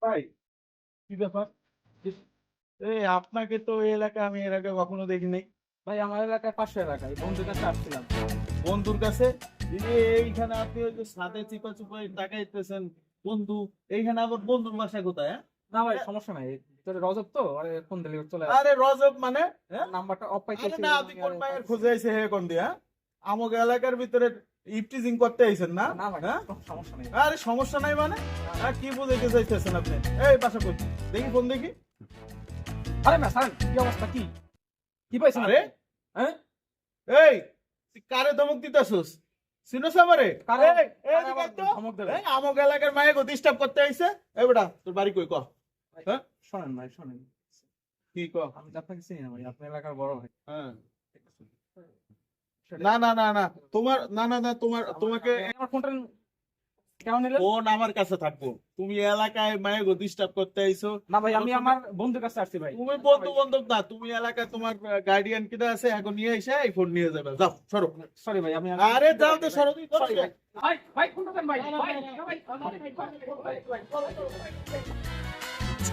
ভাই, কি ব্যাপার? এই আপনাকে তো এই এলাকায় আমি এর আগে কখনো দেখি নাই। ভাই আমার এলাকায় পাশের এলাকায় বন্ধুর কাছে আসছিলাম। বন্ধুর কাছে? এইখানে আপনি ওই যে ছাদে চিপা চুপাই তাকাইতেছেন বন্ধু, এইখানে আবার বন্ধুর বাসা কোথায়? হ্যাঁ? না ভাই সমস্যা নাই, তোর রজব তো আরে ফোন দিলে চলে আরে রজব মানে? হ্যাঁ? নাম্বারটা অফ আরে পাইতেছি। না, আপনি কোন মায়ের খোঁজে আইছে হে কোন দিয়া? আমগ এলাকার ভিতরে ইফটিজিং করতে আইছেন না? না ভাই হ্যাঁ? কোনো সমস্যা নেই। আরে সমস্যা নাই মানে? কি বুঝাইতে চাইতেছেন আপনি? এই বাসা কই? দেখি ফোন দেখি। আরে না স্যার, কি অবস্থা, কি কি পাইছেন আরে আপনি? হ্যাঁ এই, তুই কারে ধমক দিতাছস? চিনোস আমারে? কারে? এই, এই কারে দিকে আবার আয় তো। ধমক দেবে? এই, আমগ এলাকার মায়ে ডিস্টার্ব করতে আইছে। এই বেটা, তোর বাড়ি কই ক? হ্যাঁ? শোনেন ভাই শোনেন, কি ক? আমি তো আপনাকে চিনি না ভাই, আপনার এলাকার বড় ভাই। হ্যাঁ। সেটাই। না না না না, তোমার না না না তোমার তোমাকে আমার ফোনটা কেমন নিলেন? ফোন আমার কাছে থাকবো। তুমি এলাকায় মায়ে ডিস্টার্ব করতে আইছো। না ভাই আমি আমার বন্ধুর কাছে আসছি ভাই। তুমি বন্ধু বান্ধব না, তুমি এলাকায় তোমার গার্ডিয়ান কিটা আছে, এখন নিয়ে এসে এই ফোন নিয়ে যাবে। যাও সরো। সরি ভাই আমি আরে যাও তো, সরো। তুই সরি ভাই। ভাই ভাই ফোনটা দেন ভাই। ভাই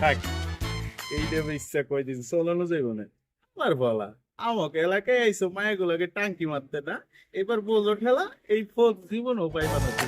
থাক, এই দেবে ইচ্ছা কই দিন চলানো যাইব না। আমার বলা আমাকে এলাকায় আইসো মায়ের গুলোকে টাঙ্কি মারতে না, এবার বোঝো ঠেলা, এই ফোন জীবন উপায় বানাতে